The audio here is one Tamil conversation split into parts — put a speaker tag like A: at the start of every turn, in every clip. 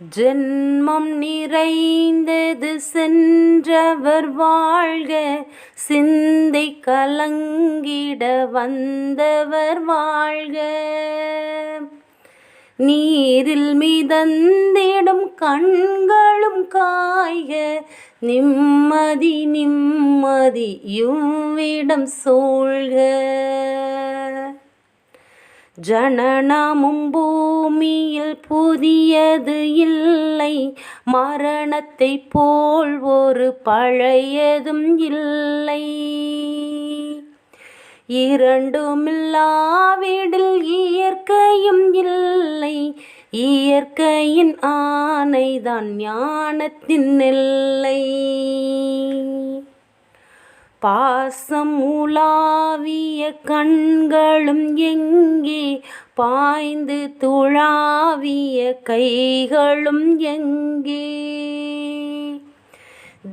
A: ஜென்மம் நிறைந்தது சென்றவர் வாழ்க, சிந்தை கலங்கிட வந்தவர் வாழ்க. நீரில் மிதந்திடும் கண்களும் காய்க, நிம்மதி நிம்மதி இவ்விடம் சூழ்க. ஜனனமும் பூமியில் புதியது இல்லை, மரணத்தை போல் ஒரு பழையதும் இல்லை. இரண்டுமில்லாவிடில் இயற்கையும் இல்லை, இயற்கையின் ஆணைதான் ஞானத்தின் எல்லை. பாசம் உலாவிய கண்களும் எங்கே, பாய்ந்து துழாவிய கைகளும் எங்கே.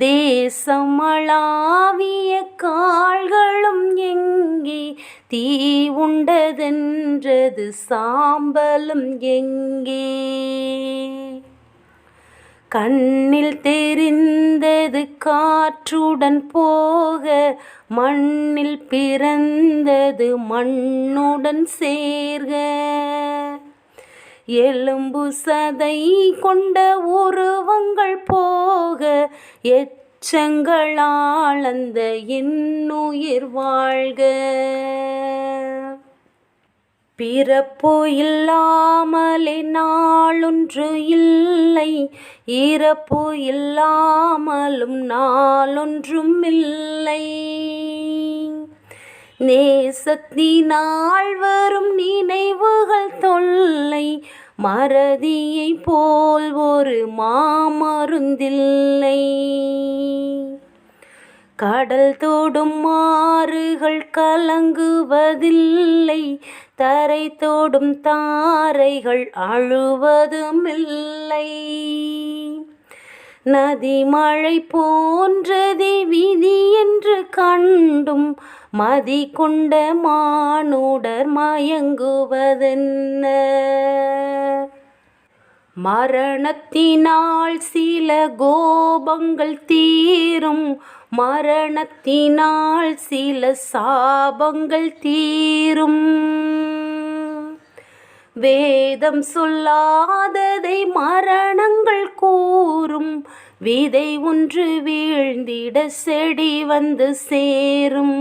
A: தேசம் அளாவிய கால்களும் எங்கே, தீ உண்டதென்றது சாம்பலும் எங்கே. கண்ணில் தெரிந்தது காற்றுடன் போக, மண்ணில் பிறந்தது மண்ணுடன் சேர்க. எலும்பு சதை கொண்ட உருவங்கள் போக, எச்சங்களால் அந்த இன்னுயிர் வாழ்க. பிறப்பு இல்லாமலே நாளொன்று இல்லை, இறப்பு இல்லாமலும் நாளொன்றும் இல்லை. நேசத்தினால் வரும் நினைவுகள் தொல்லை, மறதியை போல் ஒரு மாமருந்தில்லை. கடல் தொடும் ஆறுகள் கலங்குவதில்லை, தரை தொடும் தாரைகள் அழுவதுமில்லை. நதி மழை போன்றதே விதி என்று கண்டும், மதி கொண்ட மானுடர் மயங்குவதென்ன. மரணத்தினால் சில கோபங்கள் தீரும், மரணத்தினால் சில சாபங்கள் தீரும். வேதம் சொல்லாததை மரணங்கள் கூறும், விதை ஒன்று வீழ்ந்திட செடி வந்து சேரும்.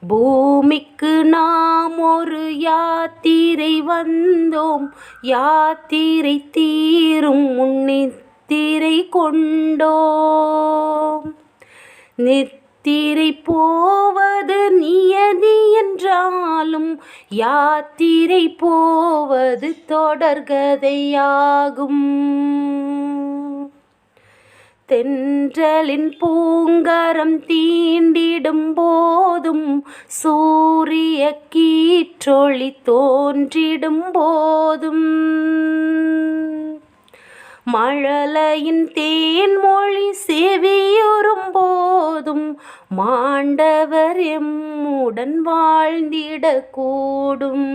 A: பூமிக்கு நாம் ஒரு யாத்திரை வந்தோம், யாத்திரை தீரும் முன்னித்திரை கொண்டோம். நித்திரை போவது நியதி என்றாலும், யாத்திரை போவது தொடர்கதையாகும். தென்றலின் பூங்கரம் தீண்டிடும் போதும், சூரிய கீற்றொளி தோன்றிடும் போதும், மழலையின் தேன்மொழி செவியுறும் போதும், மாண்டவர் எம்முடன் வாழ்ந்திடக்கூடும்.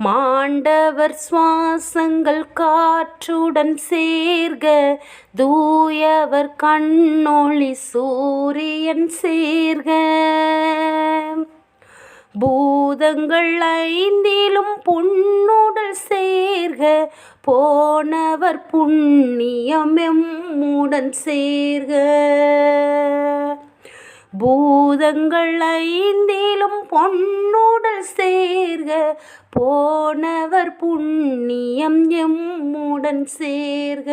A: மாண்டவர் சுவாசங்கள் காற்றுடன் சேர்க, தூயவர் கண்ணொளி சூரியன் சேர்க. பூதங்கள் ஐந்திலும் பொன்னுடல் சேர்க, போனவர் புண்ணியம் எம்முடன் சேர்க. பூதங்கள் ஐந்திலும் பொன்னுடல் சேர்க, போனவர் புண்ணியம் எம்முடன் சேர்க.